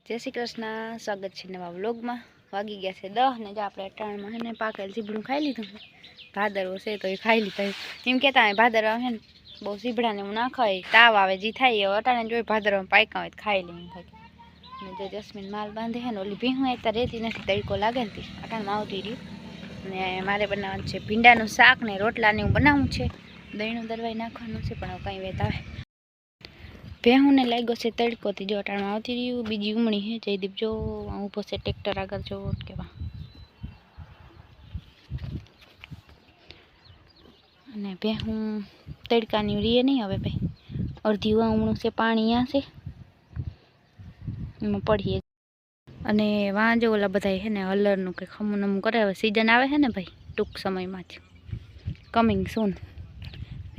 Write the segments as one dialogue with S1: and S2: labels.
S1: जय श्री कृष्ण। स्वागत है नवा व्लॉग में। वागी गया से 10 ने जो आपणे अटाण में है पाकेल सीभड़ू खाई लीधुं। भादरवो से तो ये खाई लीधा। एम कहता है भादरवा है बहु सीभड़ा ने ना खाए ताव आवे जी थाय अटाणे जो भादरवा पाक्या होय खाई ले। जो जस्मीन माल बांधे है ओली भीहू एक रेती नहीं तड़को लागे थी अटाण में आवती रही ने मारे बनाववानुं छे भींडानुं शाक ने रोटला ने बनावुं छे। दहीणुं दरवाई नाखवानुं छे पण कई वेत आवे। भेहूँ ने लागो से तड़को थी जो अटाण में आवती रही। बीजी उमणी है जयदीप जो ऊभो से ट्रेक्टर आगर जो के भेहूँ तड़का रीए नहीं हवे भाई अर्धी उमणुं से पाणी यहाँ से पड़ीए अने वहाँ जो ओला बधाई है ने हलरनुं के खमू नमू करे। हवे सीजन आवे है ने भाई टूंक समय में कमिंग सून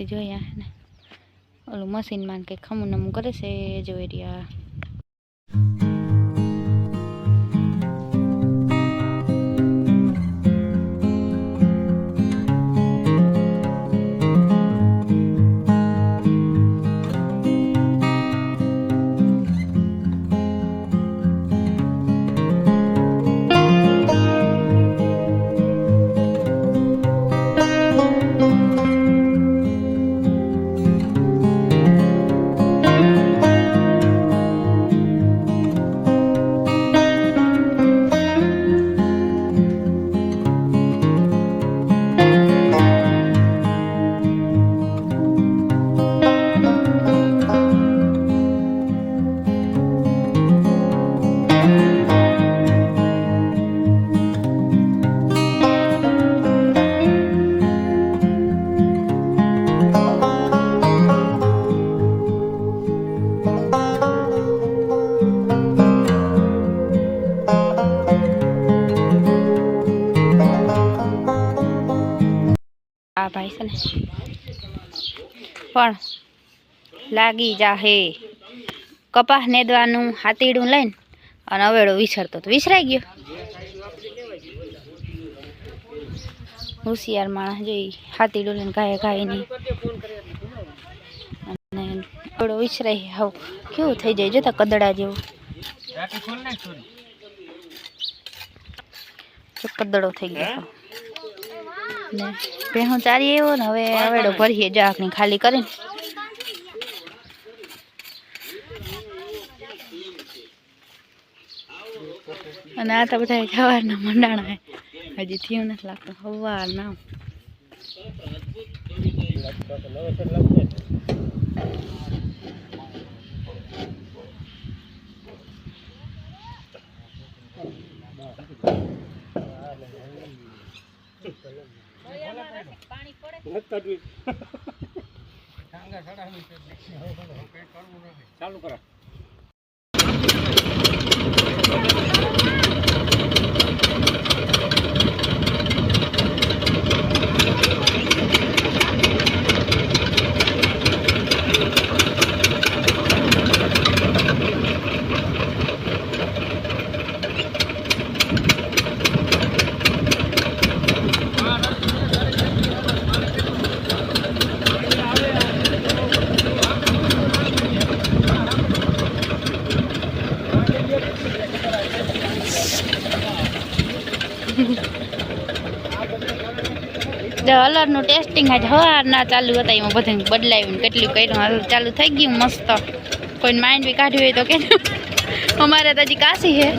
S1: जो है ने ओलू मशीन में के खमू नमू करे से जो एरिया आ भाई से पण लागी जाहे कपास नेदवानुं हाथीडुं लईने अने अवेडो विसरतो तो विसराई गयो। होशियार माणस जोई हाथीडुं लईने गाये गाये नहीं अने अवेडो विसराई हाव केवुं थई जाय जोता कदड़ा जेवुं कदड़ो थई गयो ने भेहूँ चारी एवो ने हवे अवेडो भरीए जाकनी खाली करीने अने आ तो बधा सवारना मंडाणा है हजी थयुं नथी लागतुं सवारना चालू करा हलरनु टेस्टिंग आज हवारना चालू था एम बधुं बदलाव्युं केटलुं कर्युं हाल चालू थई गयुं मस्त। कोई माइंड भी काढ्युं होय तो के अमारे तो हजी काशी है।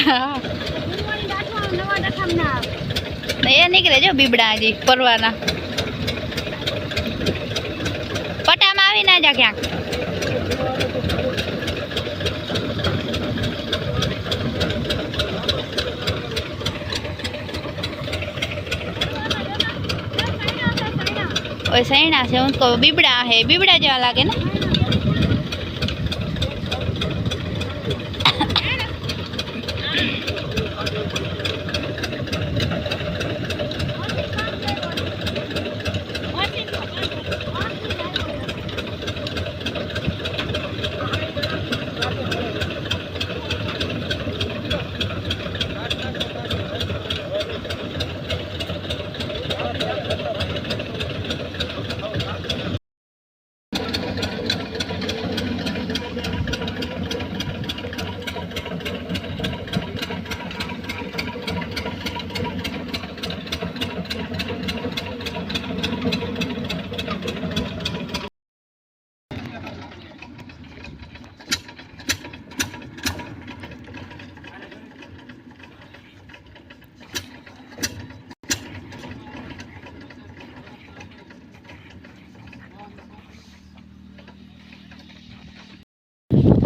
S1: हाँ ये निकले जो बीबड़ा जी परवाना पटा में आवी ना जा क्या और सैना से उनको बिबड़ा है, बिबड़ा जवा लागे ना।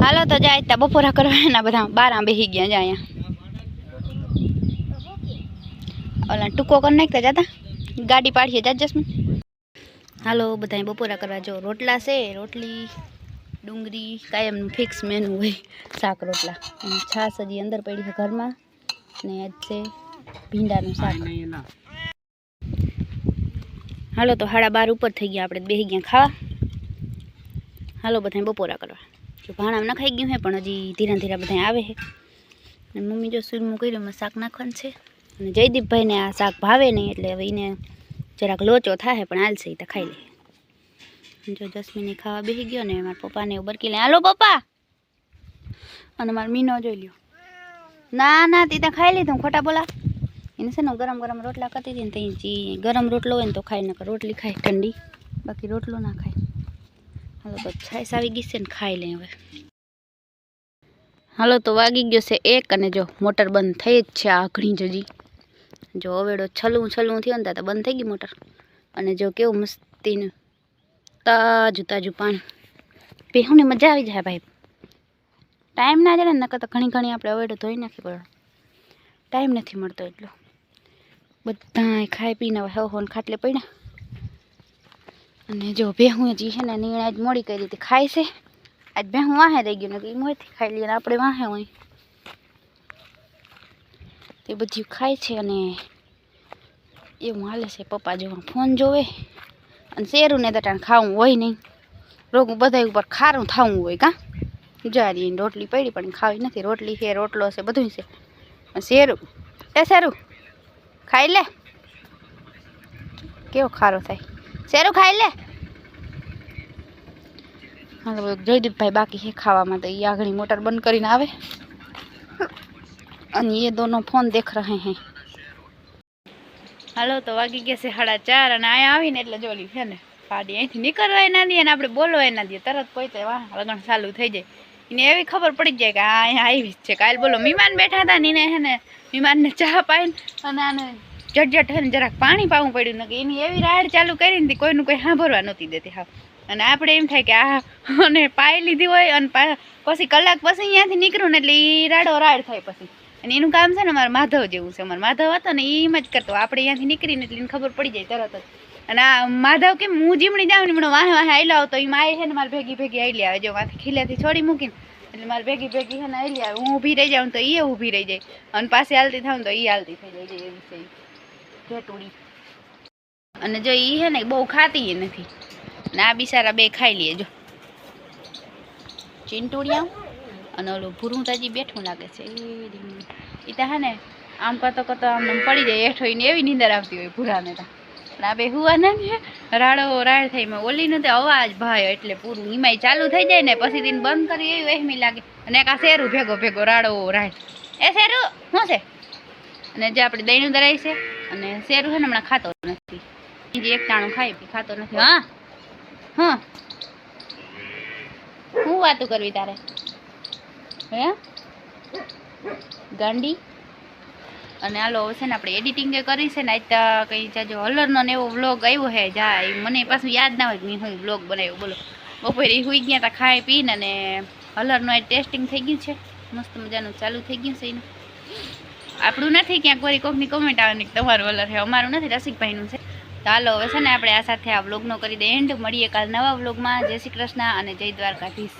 S1: हालो तो जाए त्या बपोरा करवाना बधा 12 बेही गया जाया ओला टूको कर नाखता जाता गाड़ी पाड़ीए जा जसमी। हालो बधाई बपोरा करवा जो रोटला से रोटली डूंगरी कायम फिक्स मेनू है शाक रोटला छास हजी अंदर पड़ी है घर में ने आज से भींडानु शाक। हालो तो 12:30 ऊपर थई गया आपणे बेही गया खावा। हालो बधाई बपोरा करवा जो भाणा न खाई गયું है पण हजी धीरे धीरे बधाई आवे है ने मम्मी जो सूरमું કર્યું में શાક નાખવાનું છે અને જયદીપભાઈ ને આ શાક ભાવે નહીં એટલે હવે એને જરાક લોચો થાય પણ હાલશે ઈ તો ખાઈ લે। જો જસ્મીને ખાવા બેહી ગયો ને મારા પપ્પાને ઉબરકી લે હાલો પપ્પા અને માર મીનો જોઈ લ્યો ના ના તી તો ખાઈ લીધું ખોટા બોલા એને છે ને ગરમ ગરમ રોટલા કરતી હતી ને તઈ જી ગરમ રોટલો હોય ને તો ખાઈ નકર રોટલી ખાય ઠંડી બાકી રોટલો ના ખાય। हालो तो छाइस आई गई से खाई ले हवे। हालो तो वागी गयो से 1 अने जो मोटर बंद थई ज छे आ घणी जजी जो अवेडो छलू छलू थयो ने तो बंद थई गई मोटर अने जो केवुं मस्ती ने ताजू ताजू पाणी पीहुं मजा आई जाए भाई। टाइम ना जड़े नकर तो घणी घणी आपणे अवेडो धोई नाखी पण टाइम नथी मळतो એટલો बधाय खाई पीने हव होन खाटले पड्या अने जो बेहूँ जी है ने नीण आज मोड़ी करी थी खाई से आज बेहूँ वाहे रही गई ने मोती खाई ली आपणे वाहे होय ते बधी खाई छे अने एवुं हाले छे। पप्पा जो फोन जोवे अने शेरू ने तो खावुं होय नहीं रोगुं बधाय उपर खारुं थावुं होय का जारी रोटली पड़ी पण खावी नथी रोटली है रोटलो छे बधुं छे। शेरू ए शेरू खाई ले केवो खारो थाय शेरू खाई ले। हाँ जयदीप भाई बाकी है खावा में तो ये आगड़ी मोटर बंद करीने आवे और ये दोनों फोन देख रहे हैं। हालो तो वागी गया से 4:30 અને આયા આવીને એટલે જોલી છે ને પાડી અહીંથી નીકળવા ના દે અને આપણે બોલવા ના દે તરત કોઈ તો વાહ લગન ચાલુ થઈ જાય એને એવી ખબર પડી જાય કે આ અહીંયા આવી છે। કાલ બોલો મહેમાન બેઠા હતા ને એને મહેમાનને ચા પાઈને અને આને झटझट है जराक पानी पावू पड़ू न एनी एवी राड चालू करी कोईनु कोई सांभळवा नहोती देती हाँ अने आपणे एम थाय के आ अने पाई लीधी होय अने पछी कलाक पछी अहींयाथी નીકળું ને એટલે ઈ રાडो राड थाय पछी अने एनुं काम छे ने मारा माधव जेवुं छे। मारा माधव हतो ने ईम ज करतो आपणे अहींयाथी નીકળીને એટલે खबर पड़ी जाय तरत ज अने आ माधव के हूँ जीमणी जाऊं ने मने वाहे वाहे आयलो आवतो ई माए छे ने मारी भेगी भेगी आयली आवे जो माथे खीलेथी छोड़ी मूकीने એટલે મારે ભેગી ભેગી હે ને આયલી આવે હું ઊભી રહી જાઉં તો ઈ ઊભી રહી જાય અને પાછી હાલતી થાઉં તો ઈ હાલતી થઈ જાય એવી છે घेटूड़ी अने जो ई है ने बहु खाती है नहीं ना बिचारा बे खाई लिए जो चिंटूड़िया अने ओलू भूरू ताजी बैठू लागे छे ई तो है ने आम करतो करतो आम पड़ी जाए हेठो ने एवी नींदर आवती होय भूराने तो ना बे हुआ नहीं राड़ो राड़ थई में ओली ने तो अवाज भाई एटले पूरू ईमाय चालू थई जाय ने पछी दिन बंद करी एवी वहमी लागे अने का शेरू भेगो भेगो राड़ो राड़ ए शेरू हुं छे अने जे आपणी दहीणुं दराई छे अने शेरू है ने हमणां खातो नथी जे एक टाणुं खाई पी खातो नथी। हाँ हाँ हुं वातो करवी तारे हे गांडी अने आलो छे ने आपणे एडिटिंग करी छे ने आज तो कई जाजो हलरनो ने एवो व्लॉग आव्यो है जाय मने पाछुं याद ना होय के हुं व्लॉग बनाव्यो बोलो बपोरे हुई गया ता खाई पीने ने हलरनो टेस्टिंग थई गयुं छे मस्त मजानुं चालू थई गयुं छे एनुं આપણું નથી ક્યાંક વળી કોકની કોમેન્ટ આવે ને તમારું વલર છે અમારું નથી રસિકભાઈનું છે તો હાલો હવે છે ને આપણે આ સાથે આ વ્લોગનો કરી દે એન્ડ. મળીએ કાલ નવા વ્લોગમાં. જય શ્રી કૃષ્ણ અને જય દ્વારકાધીશ.